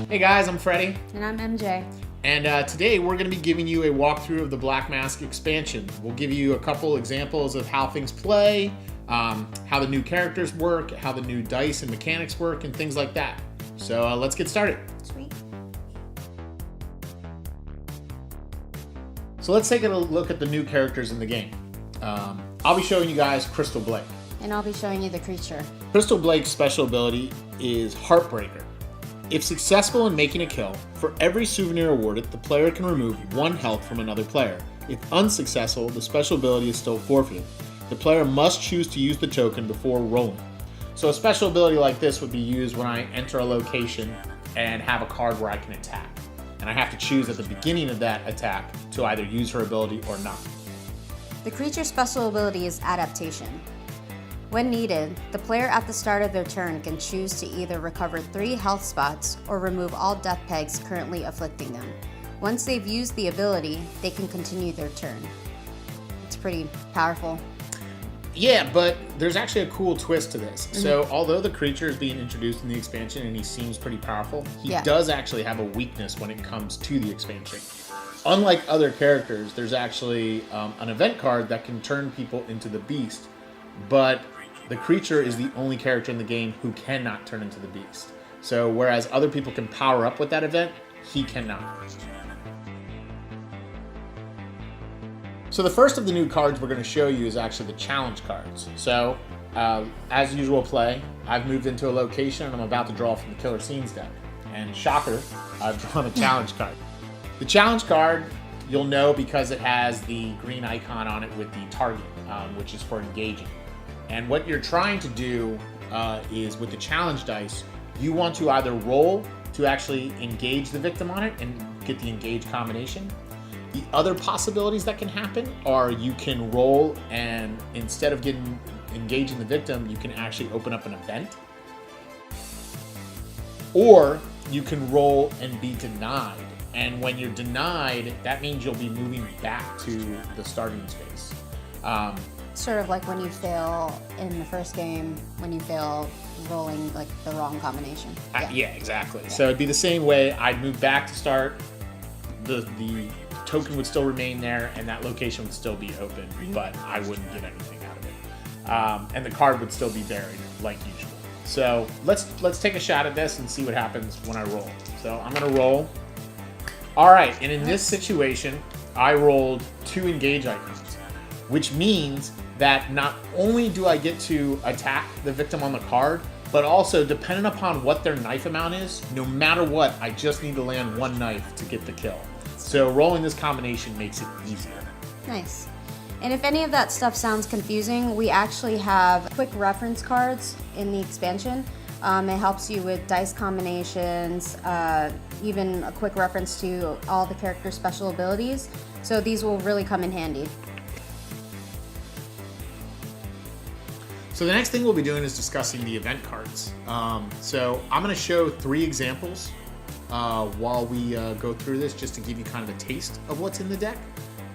Hey guys, I'm Freddie. And I'm MJ. And today we're going to be giving you a walkthrough of the Black Masque Expansion. We'll give you a couple examples of how things play, how the new characters work, how the new dice and mechanics work, and things like that. So let's get started. Sweet. So let's take a look at the new characters in the game. I'll be showing you guys Crystal Blake. And I'll be showing you the creature. Crystal Blake's special ability is Heartbreaker. If successful in making a kill, for every souvenir awarded, the player can remove 1 health from another player. If unsuccessful, the special ability is still forfeited. The player must choose to use the token before rolling. So a special ability like this would be used when I enter a location and have a card where I can attack. And I have to choose at the beginning of that attack to either use her ability or not. The creature's special ability is Adaptation. When needed, the player at the start of their turn can choose to either recover 3 health spots or remove all death pegs currently afflicting them. Once they've used the ability, they can continue their turn. It's pretty powerful. Yeah, but there's actually a cool twist to this. So although the creature is being introduced in the expansion and he seems pretty powerful, he does actually have a weakness when it comes to the expansion. Unlike other characters, there's actually an event card that can turn people into the beast, but the creature is the only character in the game who cannot turn into the beast. So whereas other people can power up with that event, he cannot. So the first of the new cards we're going to show you is actually the challenge cards. So as usual play, I've moved into a location and I'm about to draw from the Killer Scenes deck. And shocker, I've drawn a challenge card. The challenge card, you'll know because it has the green icon on it with the target, which is for engaging. And what you're trying to do is with the challenge dice, you want to either roll to actually engage the victim on it and get the engage combination. The other possibilities that can happen are you can roll and instead of engaging the victim, you can actually open up an event. Or you can roll and be denied. And when you're denied, that means you'll be moving back to the starting space. Sort of like when you fail in the first game, when you fail rolling like the wrong combination. Yeah, exactly. Yeah. So it'd be the same way. I'd move back to start. The token would still remain there, and that location would still be open, but I wouldn't get anything out of it. And the card would still be buried like usual. So let's take a shot at this and see what happens when I roll. So I'm gonna roll. All right, and in this situation, I rolled 2 engage icons, which means that not only do I get to attack the victim on the card, but also depending upon what their knife amount is, no matter what, I just need to land 1 knife to get the kill. So rolling this combination makes it easier. Nice. And if any of that stuff sounds confusing, we actually have quick reference cards in the expansion. It helps you with dice combinations, even a quick reference to all the character special abilities. So these will really come in handy. So the next thing we'll be doing is discussing the event cards. So I'm going to show 3 examples while we go through this, just to give you kind of a taste of what's in the deck.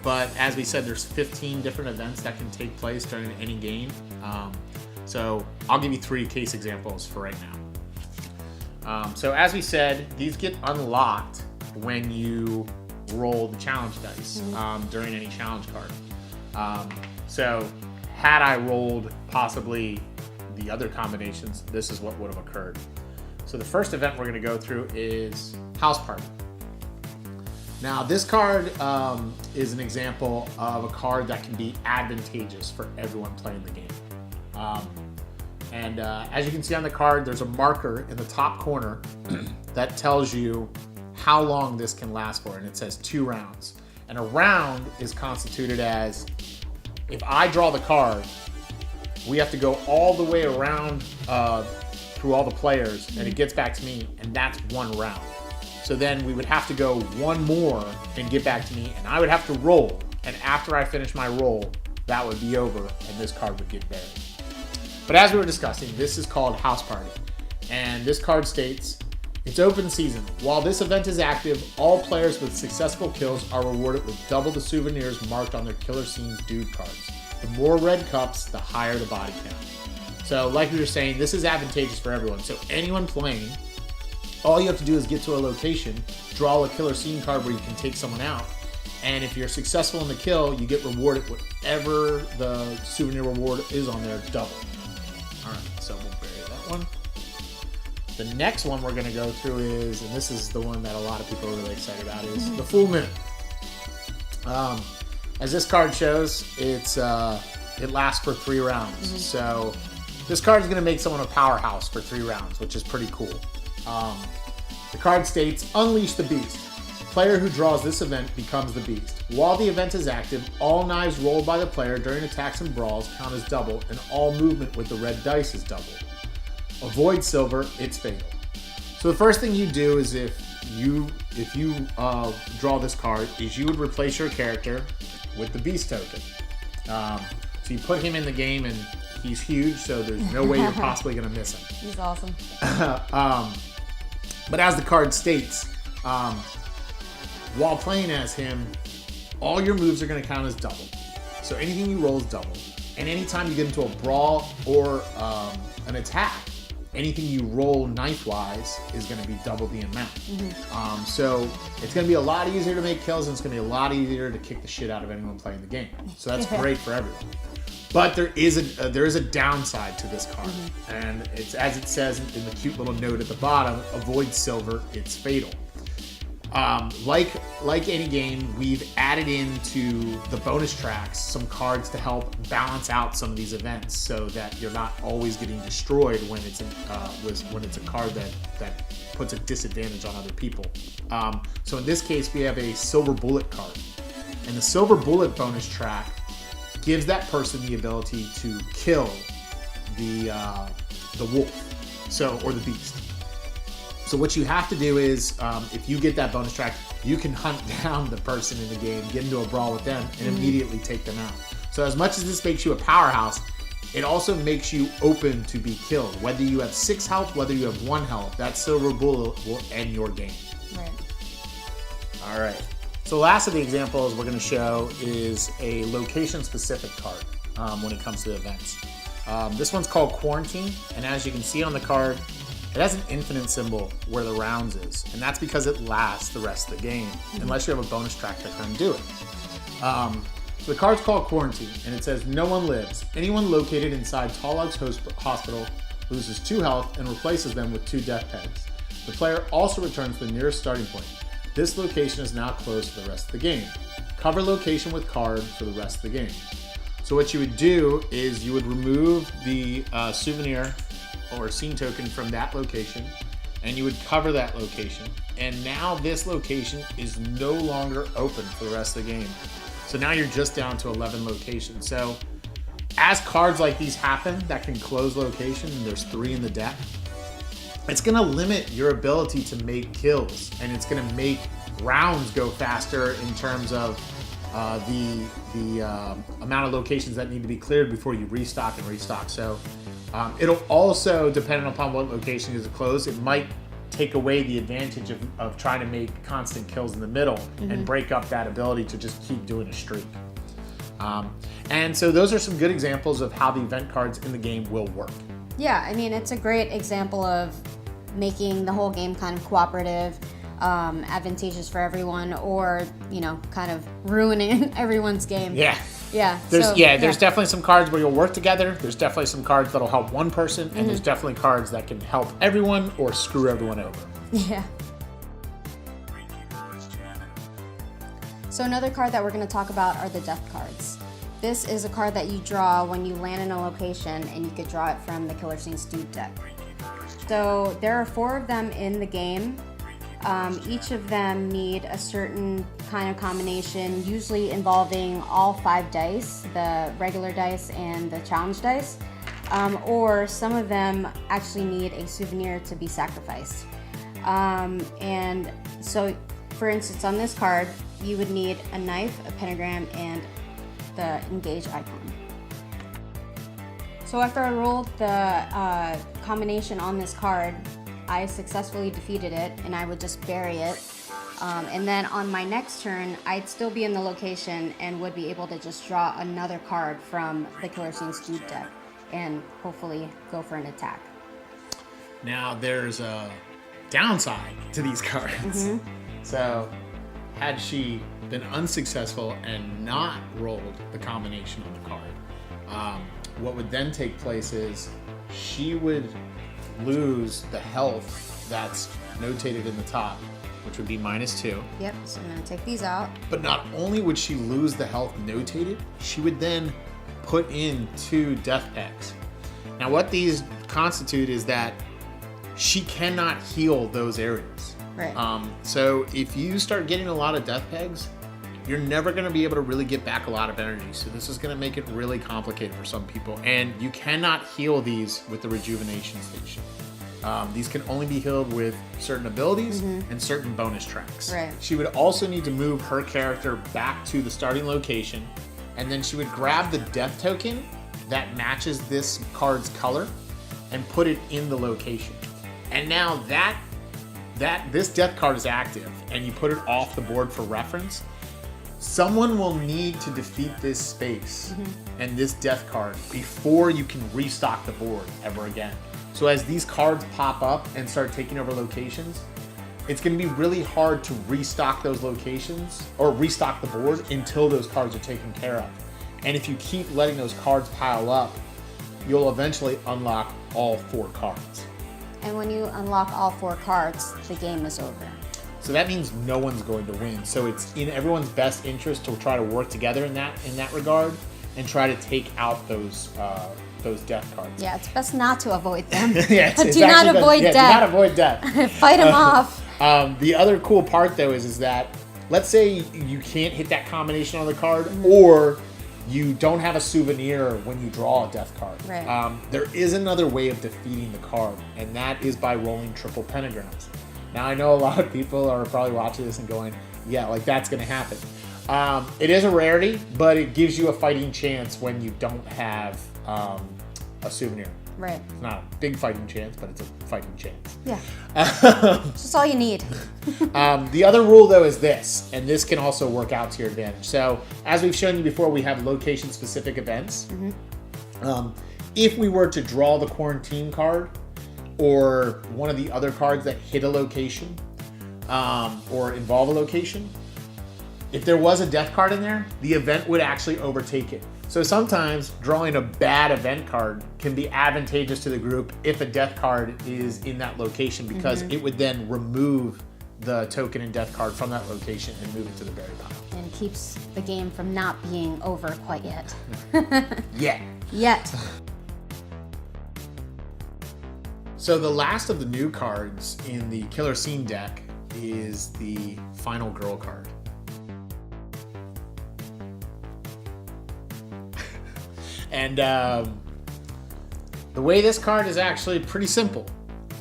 But as we said, there's 15 different events that can take place during any game. So I'll give you 3 case examples for right now. So as we said, these get unlocked when you roll the challenge dice during any challenge card. So had I rolled possibly the other combinations, this is what would have occurred. So the first event we're going to go through is House Party. Now this card is an example of a card that can be advantageous for everyone playing the game. As you can see on the card, there's a marker in the top corner that tells you how long this can last for, and it says 2 rounds. And a round is constituted as, if I draw the card, we have to go all the way around through all the players, and it gets back to me, and that's 1 round. So then we would have to go 1 more and get back to me, and I would have to roll. And after I finish my roll, that would be over, and this card would get buried. But as we were discussing, this is called House Party. And this card states, it's open season. While this event is active, all players with successful kills are rewarded with double the souvenirs marked on their Killer Scenes dude cards. The more red cups, the higher the body count. So like we were saying, this is advantageous for everyone. So anyone playing all you have to do is get to a location, draw a killer scene card where you can take someone out, and if you're successful in the kill, you get rewarded whatever the souvenir reward is on there, double. All right, so we'll bury that one. The next one we're going to go through is, and this is the one that a lot of people are really excited about, is the Full Moon. As this card shows, it lasts for 3 rounds. So this card is going to make someone a powerhouse for 3 rounds, which is pretty cool. The card states, Unleash the Beast. Player who draws this event becomes the Beast. While the event is active, all knives rolled by the player during attacks and brawls count as double, and all movement with the red dice is double. Avoid silver, it's fatal. So the first thing you do is if you draw this card, is you would replace your character with the Beast token. So you put him in the game, and he's huge, so there's no way you're possibly going to miss him. He's awesome. But as the card states, while playing as him, all your moves are going to count as double. So anything you roll is double. And anytime you get into a brawl or an attack, anything you roll knife-wise is going to be double the amount. So it's going to be a lot easier to make kills, and it's going to be a lot easier to kick the shit out of anyone playing the game. So that's great for everyone. But there is a downside to this card, and it's, as it says in the cute little note at the bottom, avoid silver, it's fatal. Like any game, we've added into the bonus tracks some cards to help balance out some of these events, so that you're not always getting destroyed when it's a card that puts a disadvantage on other people. So in this case, we have a Silver Bullet card, and the Silver Bullet bonus track gives that person the ability to kill the wolf, or the beast. So what you have to do is, if you get that bonus track, you can hunt down the person in the game, get into a brawl with them, and immediately take them out. So as much as this makes you a powerhouse, it also makes you open to be killed. Whether you have 6 health, whether you have 1 health, that Silver Bullet will end your game. Right. All right. So the last of the examples we're going to show is a location-specific card when it comes to events. This one's called Quarantine, and as you can see on the card, it has an infinite symbol where the rounds is, and that's because it lasts the rest of the game, unless you have a bonus track that can do it. The card's called Quarantine, and it says, No one lives. Anyone located inside Tall Oaks Hospital loses 2 health and replaces them with 2 death pegs. The player also returns to the nearest starting point. This location is now closed for the rest of the game. Cover location with card for the rest of the game. So what you would do is you would remove the souvenir or scene token from that location, and you would cover that location. And now this location is no longer open for the rest of the game. So now you're just down to 11 locations. So as cards like these happen that can close location, and there's 3 in the deck, it's going to limit your ability to make kills, and it's going to make rounds go faster in terms of the amount of locations that need to be cleared before you restock and restock. So it'll also, depending upon what location is closed, it might take away the advantage of trying to make constant kills in the middle and break up that ability to just keep doing a streak. And so those are some good examples of how the event cards in the game will work. Yeah, I mean, it's a great example of making the whole game kind of cooperative, advantageous for everyone, or, kind of ruining everyone's game. Yeah. Yeah. There's definitely some cards where you'll work together. There's definitely some cards that'll help one person, and there's definitely cards that can help everyone or screw everyone over. Yeah. So another card that we're going to talk about are the death cards. This is a card that you draw when you land in a location, and you could draw it from the Killer Scenes Dude deck. So there are 4 of them in the game. Each of them need a certain kind of combination, usually involving all 5 dice, the regular dice and the challenge dice, or some of them actually need a souvenir to be sacrificed. And so, for instance, on this card, you would need a knife, a pentagram, and the engage icon. So after I rolled the combination on this card, I successfully defeated it, and I would just bury it. And then on my next turn, I'd still be in the location and would be able to just draw another card from the Killer Scenes Dude deck and hopefully go for an attack. Now there's downside to these cards. So had she been unsuccessful and not rolled the combination on the card, what would then take place is she would lose the health that's notated in the top, which would be -2. Yep, so I'm gonna take these out. But not only would she lose the health notated, she would then put in 2 death pegs. Now what these constitute is that she cannot heal those areas. Right. So if you start getting a lot of death pegs, you're never going to be able to really get back a lot of energy. So this is going to make it really complicated for some people. And you cannot heal these with the rejuvenation station. These can only be healed with certain abilities and certain bonus tracks. Right. She would also need to move her character back to the starting location, and then she would grab the death token that matches this card's color and put it in the location. And now that this death card is active and you put it off the board for reference, someone will need to defeat this space and this death card before you can restock the board ever again. So as these cards pop up and start taking over locations, it's going to be really hard to restock those locations or restock the board until those cards are taken care of. And if you keep letting those cards pile up, you'll eventually unlock all 4 cards. And when you unlock all 4 cards, the game is over. So that means no one's going to win. So it's in everyone's best interest to try to work together in that regard and try to take out those death cards. Yeah, it's best not to avoid them. Yeah, do not avoid death. Do not avoid death. Fight them off. The other cool part though is that let's say you can't hit that combination on the card, or you don't have a souvenir when you draw a death card. Right. There is another way of defeating the card, and that is by rolling triple pentagrams. Now I know a lot of people are probably watching this and going, yeah, like that's going to happen. It is a rarity, but it gives you a fighting chance when you don't have a souvenir. Right. It's not a big fighting chance, but it's a fighting chance. Yeah. That's all you need. The other rule, though, is this, and this can also work out to your advantage. So, as we've shown you before, we have location-specific events. If we were to draw the quarantine card, or one of the other cards that hit a location, or involve a location, if there was a death card in there, the event would actually overtake it. So sometimes drawing a bad event card can be advantageous to the group if a death card is in that location, because it would then remove the token and death card from that location and move it to the berry pile. And keeps the game from not being over quite yet. Yet. So the last of the new cards in the Killer Scene deck is the Final Girl card. And the way this card is actually pretty simple,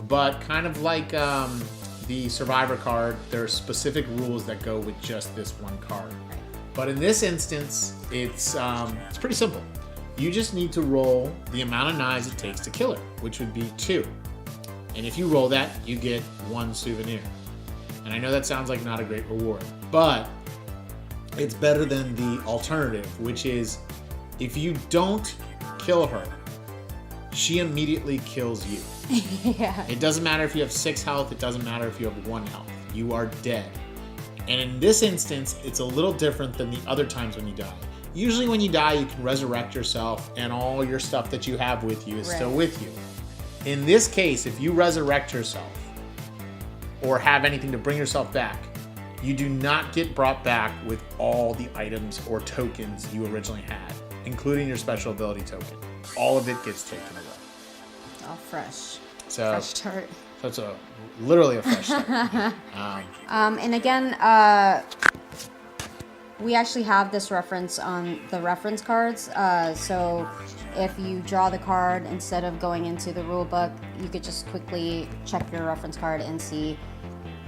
but kind of like the Survivor card, there are specific rules that go with just this one card. But in this instance, it's pretty simple. You just need to roll the amount of knives it takes to kill her, which would be 2. And if you roll that, you get 1 souvenir. And I know that sounds like not a great reward, but it's better than the alternative, which is if you don't kill her, she immediately kills you. Yeah. It doesn't matter if you have 6 health. It doesn't matter if you have 1 health. You are dead. And in this instance, it's a little different than the other times when you die. Usually when you die, you can resurrect yourself and all your stuff that you have with you is still with you. In this case, if you resurrect yourself or have anything to bring yourself back, you do not get brought back with all the items or tokens you originally had, including your special ability token. All of it gets taken away. It's all fresh. So, fresh start. So it's literally a fresh start. And again, we actually have this reference on the reference cards. So if you draw the card instead of going into the rule book, you could just quickly check your reference card and see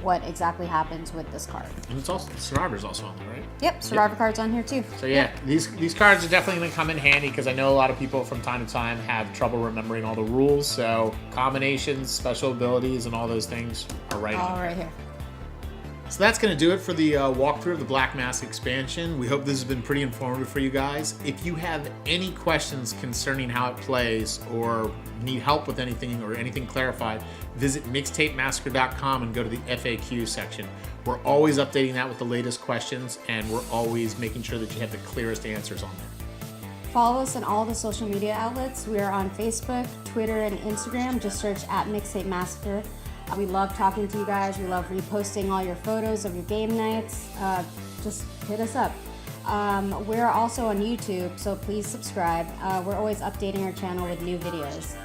what exactly happens with this card. And it's also Survivor's also on there, right? Yep, Survivor card's on here too. So yeah, these cards are definitely going to come in handy because I know a lot of people from time to time have trouble remembering all the rules. So combinations, special abilities, and all those things are right all on right here. So that's going to do it for the walkthrough of the Black Masque Expansion. We hope this has been pretty informative for you guys. If you have any questions concerning how it plays or need help with anything or anything clarified, visit mixtapemassacre.com and go to the FAQ section. We're always updating that with the latest questions, and we're always making sure that you have the clearest answers on there. Follow us on all the social media outlets. We are on Facebook, Twitter, and Instagram. Just search at Mixtape Massacre. We love talking to you guys. We love reposting all your photos of your game nights. Just hit us up. We're also on YouTube, so please subscribe. We're always updating our channel with new videos.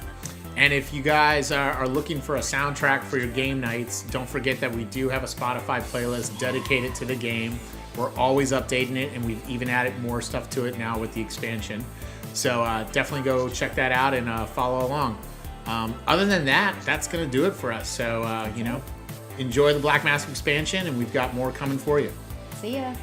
And if you guys are looking for a soundtrack for your game nights, don't forget that we do have a Spotify playlist dedicated to the game. We're always updating it, and we've even added more stuff to it now with the expansion. So definitely go check that out and follow along. Other than that, that's going to do it for us. So, enjoy the Black Masque Expansion, and we've got more coming for you. See ya.